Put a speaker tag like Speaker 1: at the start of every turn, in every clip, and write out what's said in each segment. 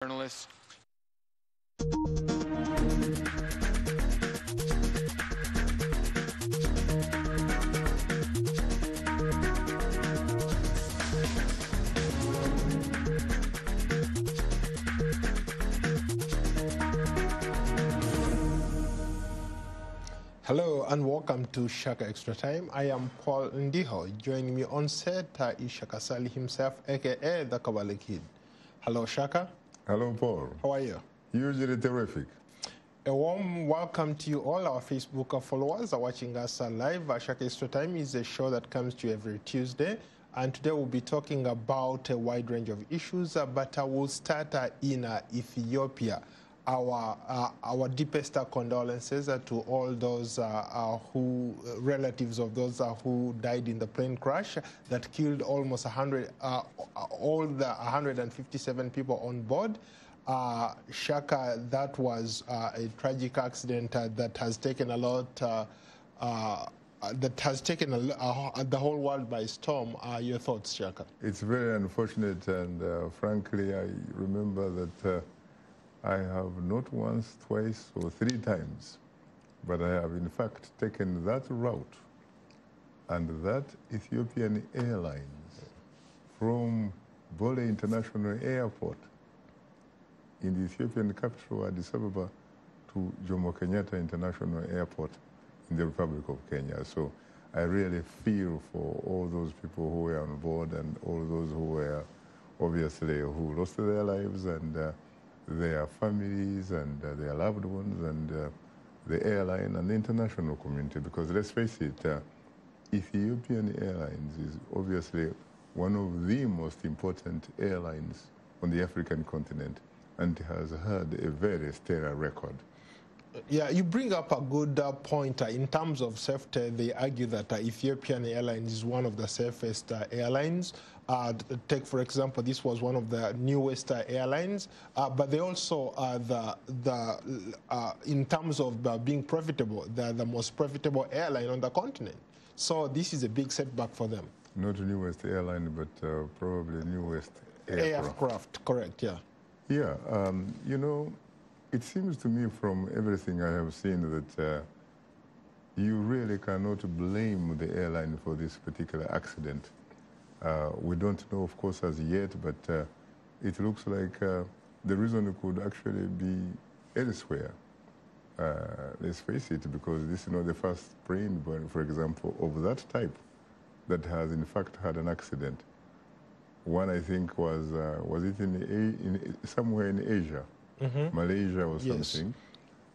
Speaker 1: journalists.
Speaker 2: Hello and welcome to Shaka Extra Time. I am Paul Ndiho. Joining me on set is Shaka Sali himself, aka the Kabbalah Kid. Hello, Shaka.
Speaker 3: Hello, Paul.
Speaker 2: How are you?
Speaker 3: Usually terrific.
Speaker 2: A warm welcome to you all our Facebook followers are watching us live. Shaka Extra Time is a show that comes to you every Tuesday. And today we'll be talking about a wide range of issues, but we'll start in Ethiopia. Our deepest condolences to all those relatives of those who died in the plane crash that killed almost 157 people on board. Shaka, that was a tragic accident that has taken a lot. That has taken the whole world by storm. Your thoughts, Shaka?
Speaker 3: It's very unfortunate, and frankly, I remember that I have not once, twice, or three times, but I have in fact taken that route and that Ethiopian Airlines from Bole International Airport in the Ethiopian capital, Addis Ababa, to Jomo Kenyatta International Airport in the Republic of Kenya. So I really feel for all those people who were on board and all those who were obviously who lost their lives and their families and their loved ones and the airline and the international community, because let's face it, Ethiopian Airlines is obviously one of the most important airlines on the African continent and has had a very stellar record.
Speaker 2: Yeah, you bring up a good point. In terms of safety, they argue that Ethiopian Airlines is one of the safest airlines. Take, for example, this was one of the newest airlines, but they also in terms of being profitable, they're the most profitable airline on the continent. So this is a big setback for them.
Speaker 3: Not the newest airline, but probably newest
Speaker 2: aircraft. Correct, yeah.
Speaker 3: Yeah, you know, it seems to me from everything I have seen that you really cannot blame the airline for this particular accident. We don't know, of course, as yet, but it looks like the reason could actually be elsewhere. Let's face it, because this is not the first plane, for example, of that type that has in fact had an accident. One, I think, was it in somewhere in Asia, Malaysia or something,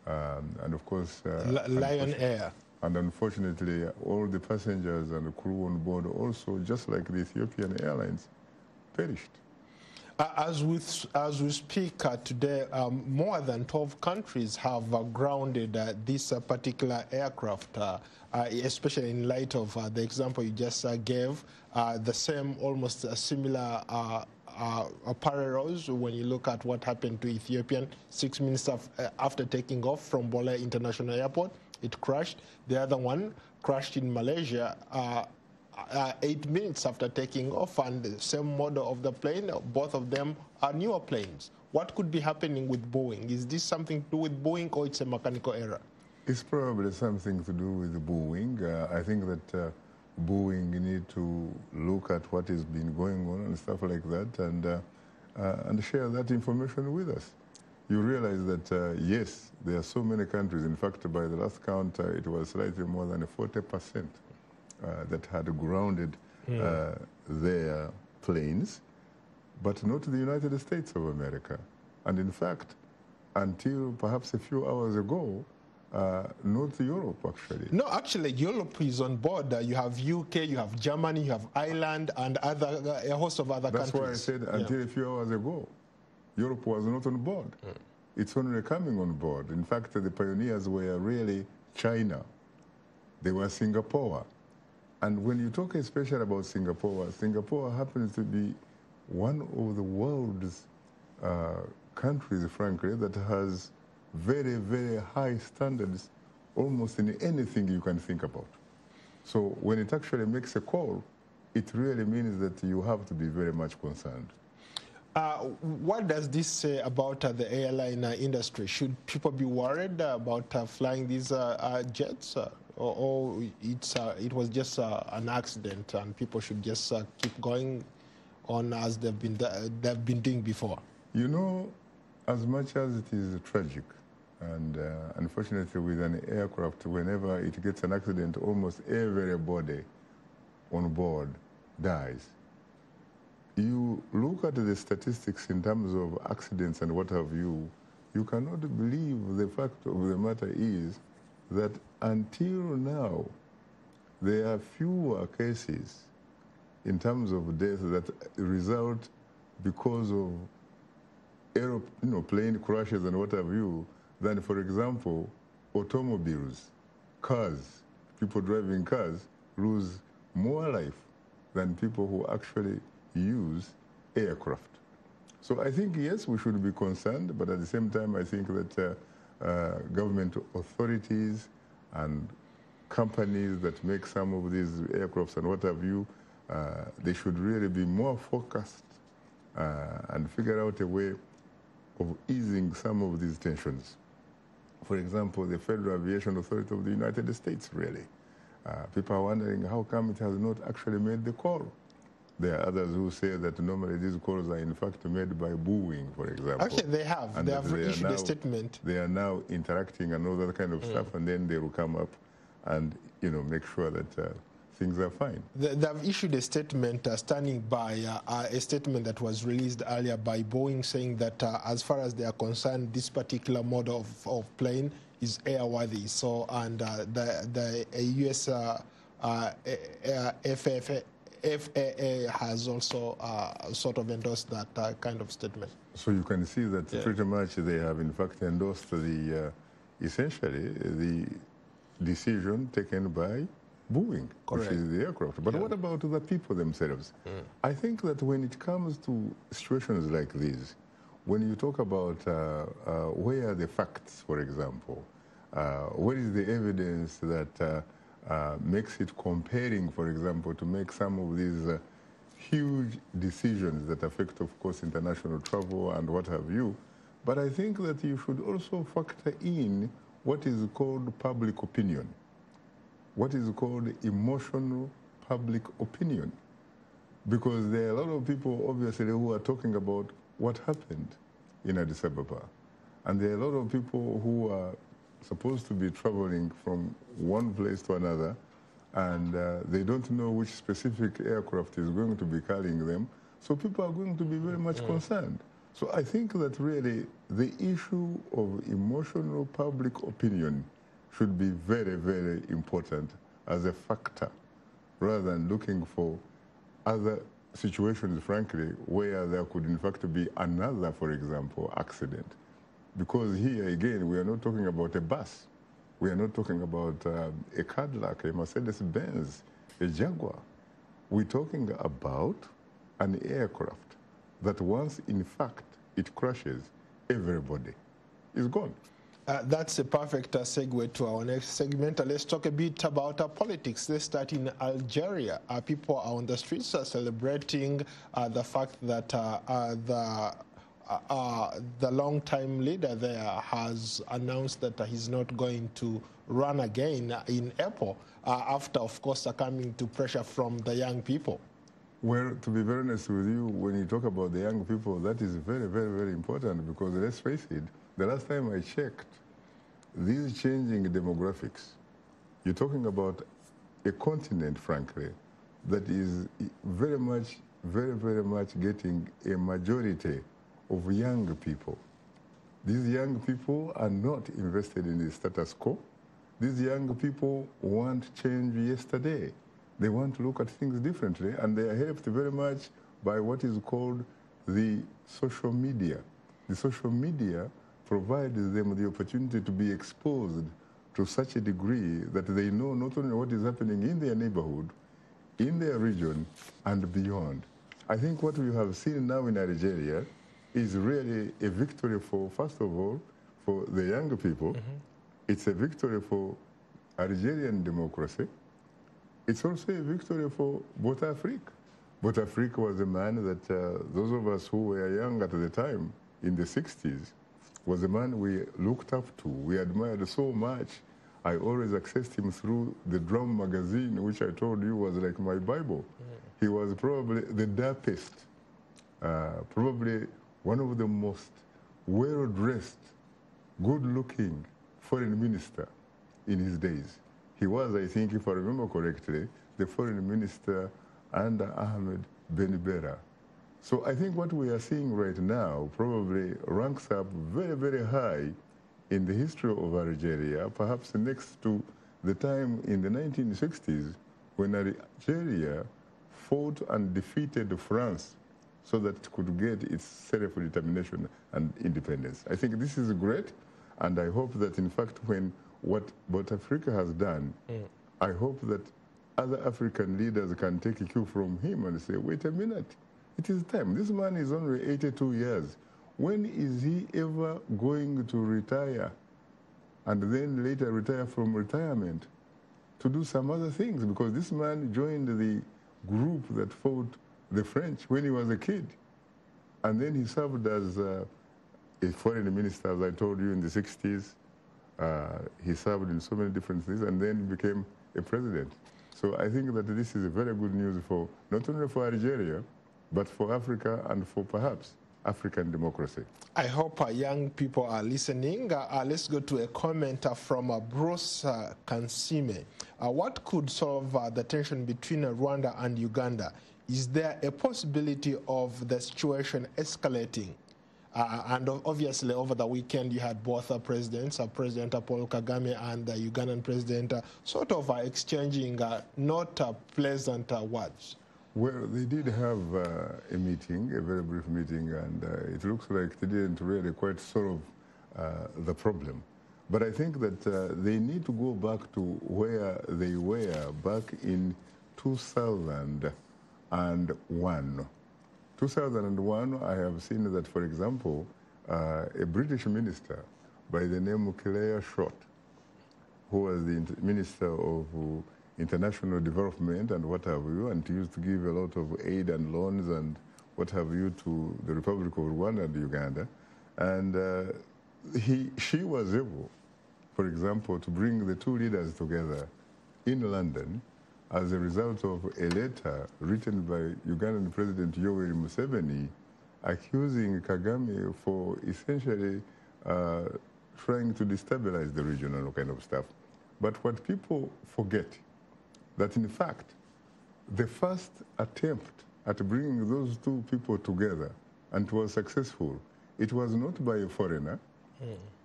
Speaker 3: and of course,
Speaker 2: Lion Air.
Speaker 3: And unfortunately, all the passengers and the crew on board also, just like the Ethiopian Airlines, perished.
Speaker 2: As we speak today, more than 12 countries have grounded this particular aircraft, especially in light of the example you just gave, the same, almost similar parallels when you look at what happened to Ethiopian 6 minutes after taking off from Bole International Airport. It crashed. The other one crashed in Malaysia 8 minutes after taking off, and the same model of the plane. Both of them are newer planes. What could be happening with Boeing? Is this something to do with Boeing, or it's a mechanical error?
Speaker 3: It's probably something to do with Boeing. I think that Boeing need to look at what has been going on and stuff like that, and share that information with us. You realize that, yes, there are so many countries. In fact, by the last count, it was slightly more than 40% that had grounded their planes, but not the United States of America. And in fact, until perhaps a few hours ago, not Europe, actually.
Speaker 2: No, actually, Europe is on board. You have UK, you have Germany, you have Ireland, and a host of other countries.
Speaker 3: That's why I said until a few hours ago, Europe was not on board. It's only coming on board. In fact, the pioneers were really China. They were Singapore. And when you talk especially about Singapore, Singapore happens to be one of the world's countries, frankly, that has very, very high standards almost in anything you can think about. So when it actually makes a call, it really means that you have to be very much concerned.
Speaker 2: What does this say about the airline industry? Should people be worried about flying these jets, or it was just an accident and people should just keep going on as they've been doing before?
Speaker 3: You know, as much as it is tragic, and unfortunately with an aircraft, whenever it gets an accident, almost everybody on board dies. You look at the statistics in terms of accidents and what have you, you cannot believe the fact of the matter is that until now, there are fewer cases in terms of deaths that result because of plane crashes and what have you, than, for example, automobiles, cars. People driving cars lose more life than people who actually use aircraft. So I think, yes, we should be concerned, but at the same time, I think that government authorities and companies that make some of these aircrafts and what have you, they should really be more focused and figure out a way of easing some of these tensions. For example, the Federal Aviation Authority of the United States, really. People are wondering how come it has not actually made the call. There are others who say that normally these calls are in fact made by Boeing, for example.
Speaker 2: Actually, they have.
Speaker 3: And
Speaker 2: they have issued a statement.
Speaker 3: They are now interacting and all that kind of stuff, and then they will come up and make sure that things are fine.
Speaker 2: They've issued a statement standing by a statement that was released earlier by Boeing, saying that as far as they are concerned, this particular model of plane is airworthy. So, and the U.S. FAA has also sort of endorsed that kind of statement.
Speaker 3: So you can see that pretty much they have in fact endorsed the essentially the decision taken by Boeing,
Speaker 2: Correct.
Speaker 3: which is the aircraft. But what about the people themselves? I think that when it comes to situations like this, when you talk about where are the facts, for example, what is the evidence that makes it compelling, for example, to make some of these huge decisions that affect, of course, international travel and what have you. But I think that you should also factor in what is called public opinion, what is called emotional public opinion. Because there are a lot of people, obviously, who are talking about what happened in Addis Ababa. And there are a lot of people who are supposed to be traveling from one place to another, and they don't know which specific aircraft is going to be carrying them. So people are going to be very much concerned. So I think that really the issue of emotional public opinion should be very, very important as a factor, rather than looking for other situations, frankly, where there could in fact be another, for example, accident. Because here, again, we are not talking about a bus. We are not talking about a Cadillac, a Mercedes-Benz, a Jaguar. We're talking about an aircraft that once, in fact, it crashes, everybody is gone.
Speaker 2: That's a perfect segue to our next segment. Let's talk a bit about politics. Let's start in Algeria. People are on the streets celebrating the fact that the long-time leader there has announced that he's not going to run again in April after, of course, succumbing to pressure from the young people.
Speaker 3: Well, to be very honest with you, when you talk about the young people, that is very, very, very important because let's face it, the last time I checked, these changing demographics, you're talking about a continent, frankly, that is very much, very, very much getting a majority of young people. These young people are not invested in the status quo. These young people want change yesterday. They want to look at things differently, and they are helped very much by what is called the social media. The social media provides them the opportunity to be exposed to such a degree that they know not only what is happening in their neighborhood, in their region, and beyond. I think what we have seen now in Algeria is really a victory for, first of all, for the young people. It's a victory for Algerian democracy. It's also a victory for both Africa, But Africa was a man that those of us who were young at the time, in the 60s, was a man we looked up to. We admired so much. I always accessed him through the Drum magazine, which I told you was like my Bible. He was probably the darkest, probably one of the most well-dressed, good-looking foreign minister in his days. He was, I think, if I remember correctly, the foreign minister under Ahmed Ben Bella. So I think what we are seeing right now probably ranks up very, very high in the history of Algeria, perhaps next to the time in the 1960s when Algeria fought and defeated France so that it could get its self-determination and independence. I think this is great, and I hope that, in fact, when what Africa has done, I hope that other African leaders can take a cue from him and say, wait a minute, it is time. This man is only 82 years. When is he ever going to retire and then later retire from retirement to do some other things? Because this man joined the group that fought the French when he was a kid. And then he served as a foreign minister, as I told you, in the 60s. He served in so many different things and then became a president. So I think that this is a very good news for not only for Algeria, but for Africa and for perhaps African democracy.
Speaker 2: I hope young people are listening. Let's go to a comment from Bruce Kansime. What could solve the tension between Rwanda and Uganda? Is there a possibility of the situation escalating? And obviously, over the weekend, you had both presidents, President Paul Kagame and the Ugandan president, sort of exchanging not pleasant words.
Speaker 3: Well, they did have a meeting, a very brief meeting, and it looks like they didn't really quite solve the problem. But I think that they need to go back to where they were back in 2001. 2001, I have seen that, for example, a British minister by the name of Claire Short, who was the Minister of International Development and what have you, and used to give a lot of aid and loans and what have you to the Republic of Rwanda and Uganda. And she was able, for example, to bring the two leaders together in London as a result of a letter written by Ugandan President Yoweri Museveni accusing Kagame for essentially trying to destabilize the region and all kind of stuff. But what people forget, that in fact, the first attempt at bringing those two people together, and it was successful, it was not by a foreigner,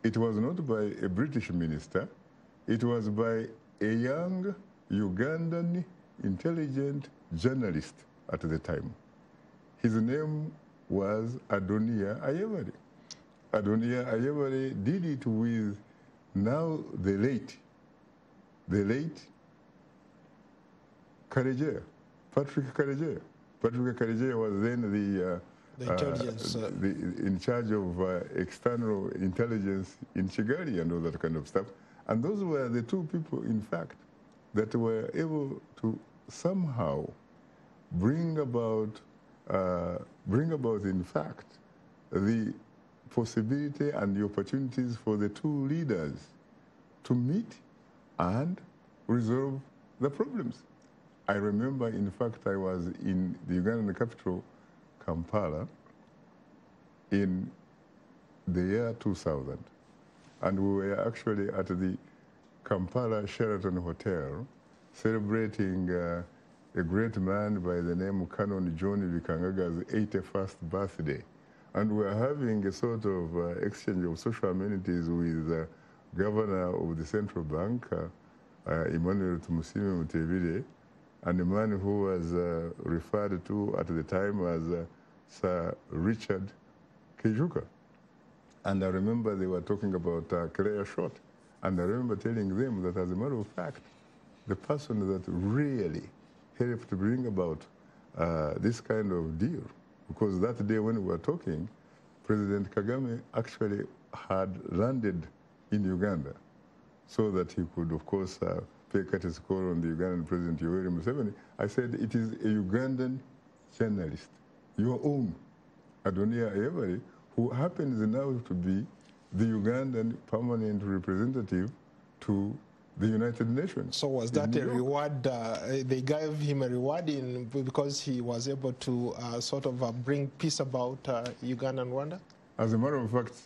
Speaker 3: it was not by a British minister, it was by a young Ugandan intelligent journalist at the time. His name was Adoniya Ayebare. Adoniya Ayebare did it with now the late Karegeya, Patrick Karegeya. Patrick Karegeya was then the intelligence, in charge of external intelligence in Kigali and all that kind of stuff. And those were the two people, in fact, that were able to somehow bring about, in fact, the possibility and the opportunities for the two leaders to meet and resolve the problems. I remember, in fact, I was in the Ugandan capital, Kampala, in the year 2000. And we were actually at the Kampala Sheraton Hotel celebrating a great man by the name of Canon John Bikangaga's 81st birthday. And we were having a sort of exchange of social amenities with the governor of the central bank, Emmanuel Tumusiime Mutebile, and the man who was referred to at the time as Sir Richard Kijuka. And I remember they were talking about Claire Short. And I remember telling them that, as a matter of fact, the person that really helped to bring about this kind of deal, because that day when we were talking, President Kagame actually had landed in Uganda so that he could, of course, pay courtesy call on the Ugandan President Yoweri Museveni. I said, it is a Ugandan journalist, your own, Adonia Every, who happens now to be the Ugandan permanent representative to the United Nations.
Speaker 2: So was that a reward? They gave him a reward because he was able to sort of bring peace about Uganda and Rwanda?
Speaker 3: As a matter of fact,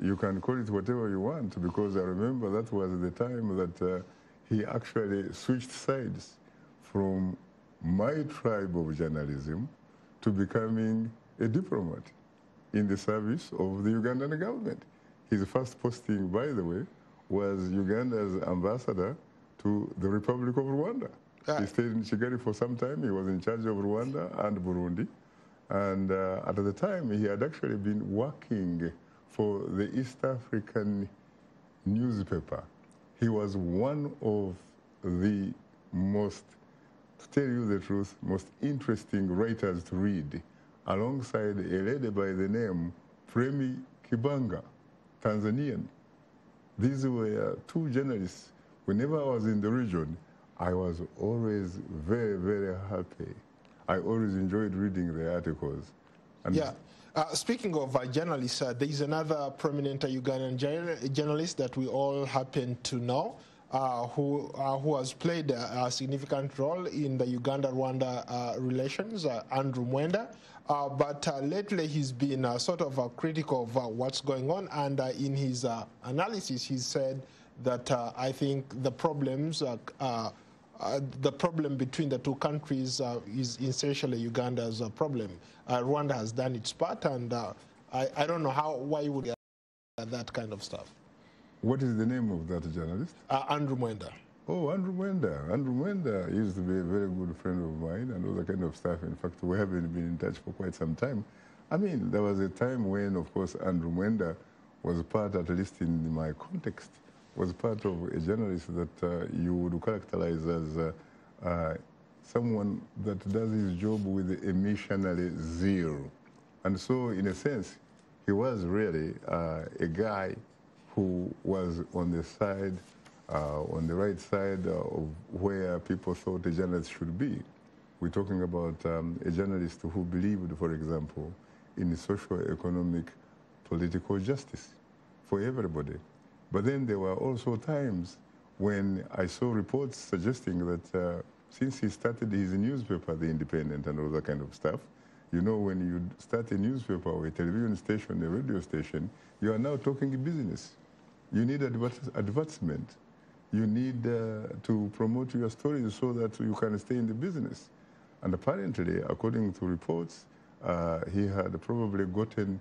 Speaker 3: you can call it whatever you want, because I remember that was the time that he actually switched sides from my tribe of journalism to becoming a diplomat in the service of the Ugandan government. His first posting, by the way, was Uganda's ambassador to the Republic of Rwanda. He stayed in Kigali for some time. He was in charge of Rwanda and Burundi. And at the time, he had actually been working for the East African newspaper. He was one of the most, to tell you the truth, most interesting writers to read, alongside a lady by the name Premi Kibanga, Tanzanian. These were two journalists. Whenever I was in the region, I was always very, very happy. I always enjoyed reading the articles. And
Speaker 2: yeah. Speaking of journalists, there is another prominent Ugandan journalist that we all happen to know, who has played a significant role in the Uganda-Rwanda relations, Andrew Mwenda. But lately he's been sort of critical of what's going on, and in his analysis he said that I think the problems, the problem between the two countries is essentially Uganda's problem. Rwanda has done its part, and I don't know why you would get that kind of stuff.
Speaker 3: What is the name of that journalist?
Speaker 2: Andrew Mwenda.
Speaker 3: Oh, Andrew Mwenda. Andrew Mwenda used to be a very good friend of mine and all that kind of stuff. In fact, we haven't been in touch for quite some time. I mean, there was a time when, of course, Andrew Mwenda was part, at least in my context, was part of a journalist that you would characterize as someone that does his job with a missionary zeal. And so, in a sense, he was really a guy who was on the side, on the right side of where people thought a journalist should be. We're talking about a journalist who believed, for example, in socio-economic political justice for everybody. But then there were also times when I saw reports suggesting that since he started his newspaper, The Independent, and all that kind of stuff, you know, when you start a newspaper or a television station, a radio station, you are now talking business. You need advertisement. You need to promote your stories so that you can stay in the business. And apparently, according to reports, he had probably gotten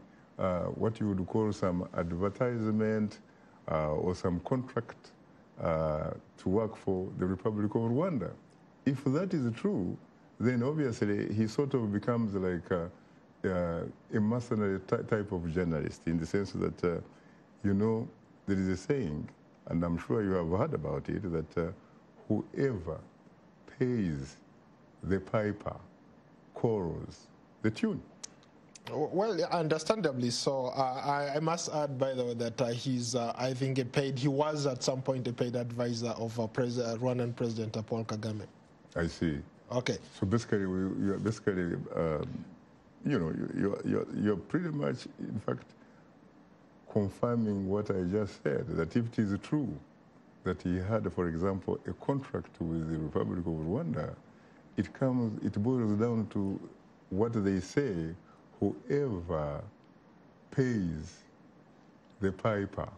Speaker 3: what you would call some advertisement or some contract to work for the Republic of Rwanda. If that is true, then obviously he sort of becomes like a mercenary type of journalist, in the sense that, you know, there is a saying, and I'm sure you have heard about it, that whoever pays the piper calls the tune.
Speaker 2: Well, understandably so. I must add, by the way, that he's, I think, he was at some point a paid advisor of Rwandan President Paul Kagame.
Speaker 3: I see.
Speaker 2: Okay.
Speaker 3: So basically, you're basically, you know, you're pretty much, in fact, confirming what I just said, that if it is true that he had, for example, a contract with the Republic of Rwanda, it boils down to what they say: whoever pays the piper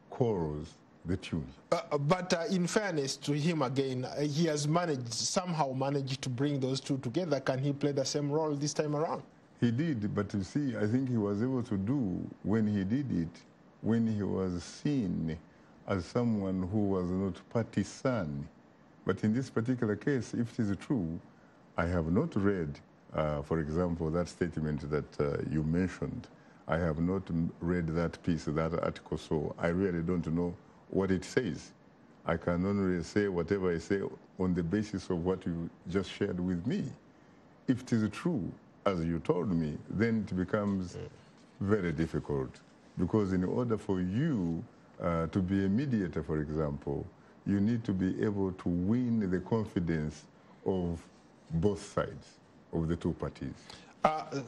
Speaker 3: calls the tune.
Speaker 2: But in fairness to him, again, he has somehow managed to bring those two together. Can he play the same role this time around?
Speaker 3: He did, but you see, I think he was able to do when he did it, when he was seen as someone who was not partisan. But in this particular case, if it is true, I have not read, for example, that statement that you mentioned. I have not read that piece, that article, so I really don't know what it says. I can only say whatever I say on the basis of what you just shared with me. If it is true, as you told me, then it becomes very difficult. Because in order for you to be a mediator, for example, you need to be able to win the confidence of both sides of the two parties.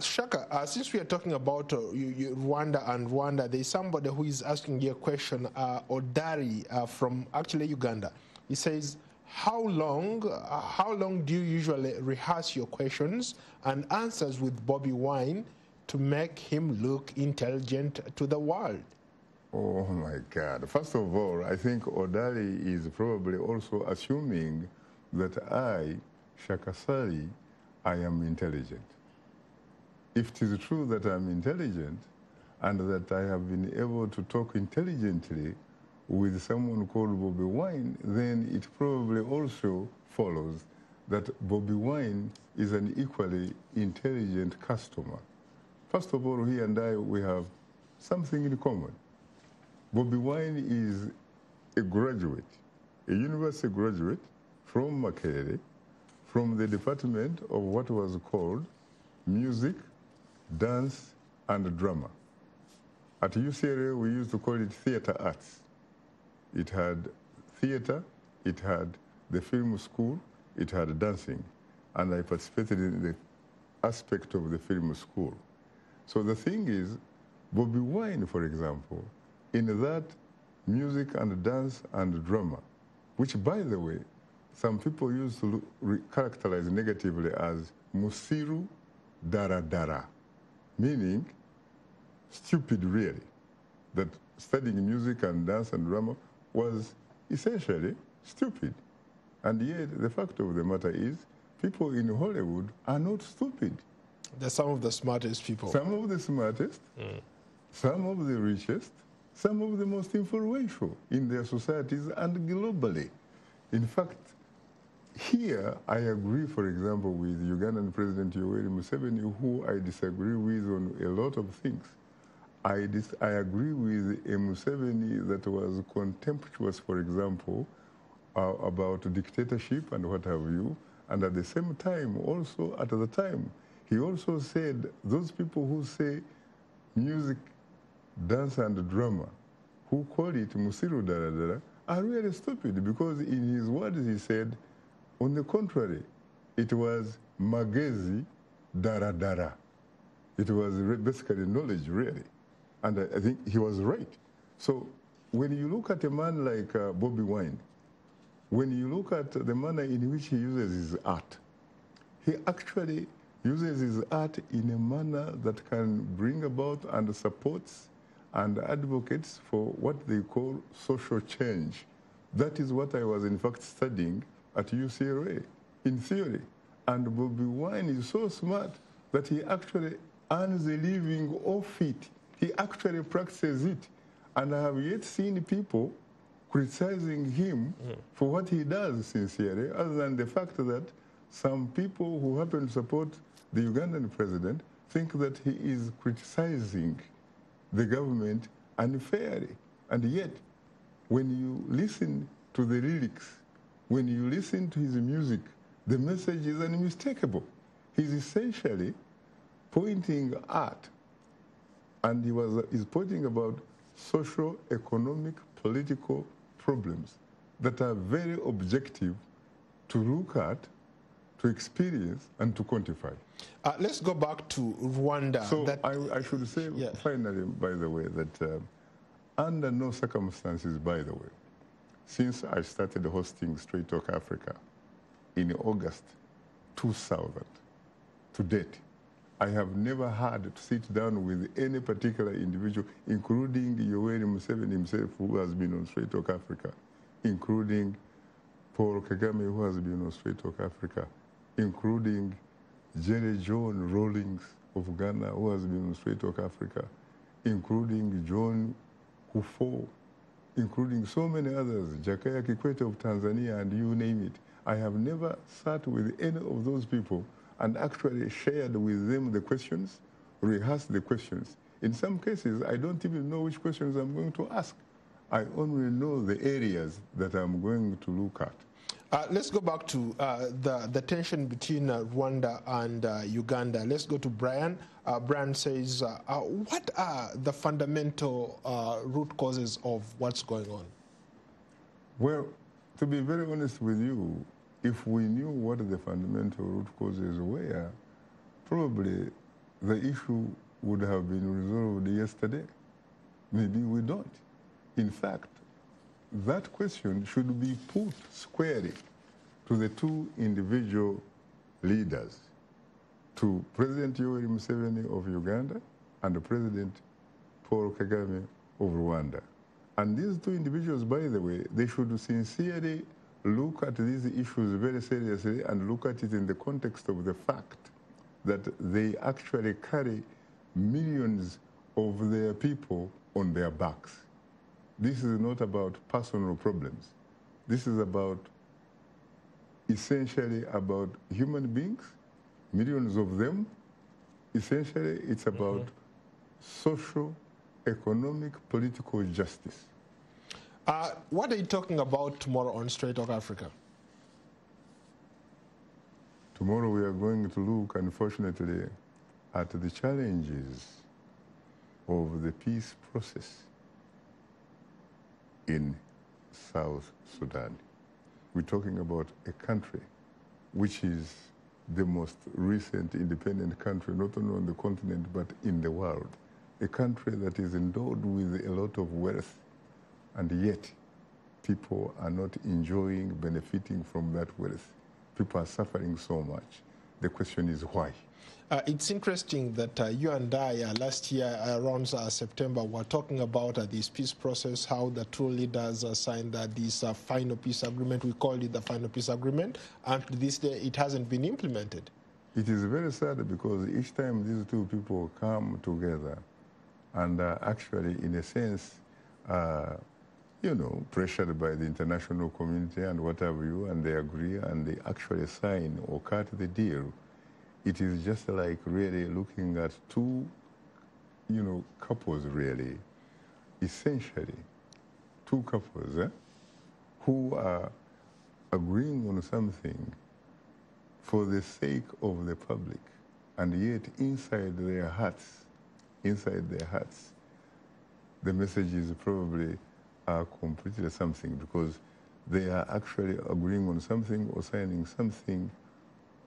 Speaker 2: Shaka, since we are talking about Rwanda, there's somebody who is asking you a question, Odari from actually Uganda. He says, how long do you usually rehearse your questions and answers with Bobby Wine to make him look intelligent to the world?
Speaker 3: Oh my God. First of all, I think Odari is probably also assuming that I, Shaka Sali, I am intelligent. If it is true that I'm intelligent and that I have been able to talk intelligently with someone called Bobby Wine, then it probably also follows that Bobby Wine is an equally intelligent customer. First of all, he and I, we have something in common. Bobby Wine is a graduate, a university graduate from Makerere, from the department of what was called music, dance, and drama. At UCLA, we used to call it theater arts. It had theater, it had the film school, it had dancing, and I participated in the aspect of the film school. So the thing is, Bobby Wine, for example, in that music and dance and drama, which, by the way, some people used to characterize negatively as musiru dara dara, meaning stupid, really, that studying music and dance and drama was essentially stupid. And yet, the fact of the matter is, people in Hollywood are not stupid.
Speaker 2: They're some of the smartest people.
Speaker 3: Some of the smartest, some of the richest, some of the most influential in their societies and globally. In fact, here I agree, for example, with Ugandan President Yoweri Museveni, who I disagree with on a lot of things. I agree with a Museveni that was contemptuous, for example, about dictatorship and what have you. And at the same time, also at the time, he also said those people who say music, dance, and drama, who call it musiru daradara, are really stupid, because in his words he said, on the contrary, it was magezi daradara. It was basically knowledge, really. And I think he was right. So when you look at a man like Bobby Wine, when you look at the manner in which he uses his art, he actually uses his art in a manner that can bring about and supports and advocates for what they call social change. That is what I was in fact studying at UCLA, in theory. And Bobby Wine is so smart that he actually earns a living off it. He actually practices it. And I have yet seen people criticizing him for what he does sincerely, other than the fact that some people who happen to support the Ugandan president think that he is criticizing the government unfairly. And yet, when you listen to the lyrics, when you listen to his music, the message is unmistakable. He's essentially pointing at, and he's pointing about social, economic, political problems that are very objective to look at, to experience, and to quantify.
Speaker 2: Let's go back to Rwanda.
Speaker 3: So I should say, finally, by the way, that under no circumstances, by the way, since I started hosting Straight Talk Africa in August 2000 to date, I have never had to sit down with any particular individual, including Yoweri Museveni himself, who has been on Straight Talk Africa, including Paul Kagame, who has been on Straight Talk Africa, including Jerry John Rawlings of Ghana, who has been on Straight Talk Africa, including John Kufo, including so many others, Jakaya Kikwete of Tanzania, and you name it. I have never sat with any of those people and actually shared with them the questions, rehearsed the questions. In some cases, I don't even know which questions I'm going to ask. I only know the areas that I'm going to look at.
Speaker 2: Let's go back to the tension between Rwanda and Uganda. Let's go to Brian. Brian says, what are the fundamental root causes of what's going on?
Speaker 3: Well, to be very honest with you, if we knew what the fundamental root causes were, probably the issue would have been resolved yesterday. Maybe we don't. In fact, that question should be put squarely to the two individual leaders, to President Yoweri Museveni of Uganda and President Paul Kagame of Rwanda. And these two individuals, by the way, they should sincerely look at these issues very seriously and look at it in the context of the fact that they actually carry millions of their people on their backs. This is not about personal problems. This is about, essentially about human beings, millions of them. Essentially, it's about social, economic, political justice.
Speaker 2: What are you talking about tomorrow on Straight Talk Africa?
Speaker 3: Tomorrow we are going to look, unfortunately, at the challenges of the peace process in South Sudan. We're talking about a country which is the most recent independent country, not only on the continent, but in the world. A country that is endowed with a lot of wealth, and yet people are not enjoying, benefiting from that wealth. People are suffering so much. The question is why?
Speaker 2: It's interesting that you and I last year around September were talking about this peace process, how the two leaders signed this final peace agreement. We called it the final peace agreement, and to this day it hasn't been implemented.
Speaker 3: It is very sad because each time these two people come together and actually, in a sense, you know, pressured by the international community and whatever you, and they agree and they actually sign or cut the deal. It is just like really looking at two, you know, couples really, essentially, two couples who are agreeing on something for the sake of the public, and yet inside their hearts, the message is probably completely something, because they are actually agreeing on something or signing something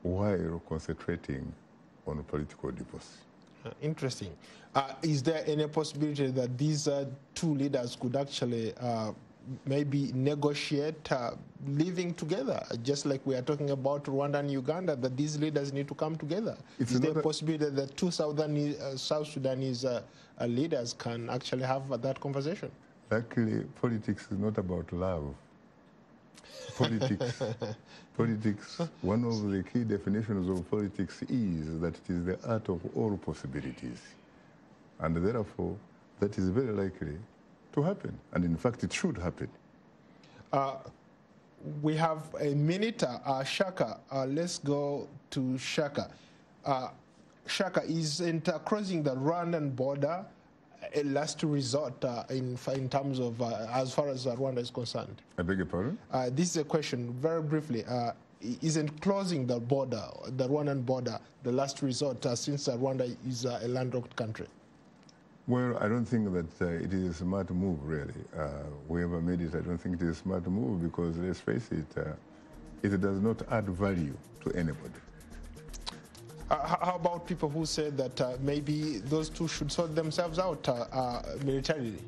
Speaker 3: while concentrating on political divorce.
Speaker 2: Interesting. Is there any possibility that these two leaders could actually maybe negotiate living together, just like we are talking about Rwanda and Uganda, that these leaders need to come together? Is there a possibility that two South Sudanese leaders can actually have that conversation?
Speaker 3: Luckily, politics is not about love. Politics, one of the key definitions of politics is that it is the art of all possibilities. And therefore, that is very likely to happen. And in fact, it should happen.
Speaker 2: We have a minute. Shaka, let's go to Shaka. Shaka, isn't crossing the Rwandan border a last resort in terms of as far as Rwanda is concerned?
Speaker 3: I beg your pardon?
Speaker 2: This is a question, very briefly. Isn't closing the border, the Rwandan border, the last resort since Rwanda is a landlocked country?
Speaker 3: Well, I don't think that it is a smart move, really. Whoever made it, I don't think it is a smart move because, let's face it, it does not add value to anybody.
Speaker 2: How about people who say that maybe those two should sort themselves out militarily?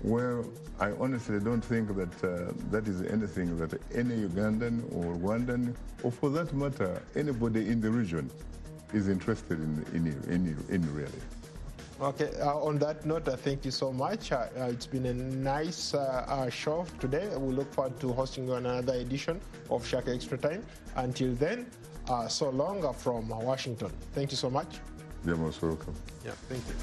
Speaker 3: Well, I honestly don't think that that is anything that any Ugandan or Rwandan, or for that matter, anybody in the region is interested in really.
Speaker 2: Okay, on that note, thank you so much. It's been a nice show today. We look forward to hosting you on another edition of Shaka Extra Time. Until then, so long from Washington. Thank you so much.
Speaker 3: You're most welcome.
Speaker 2: Yeah, thank you.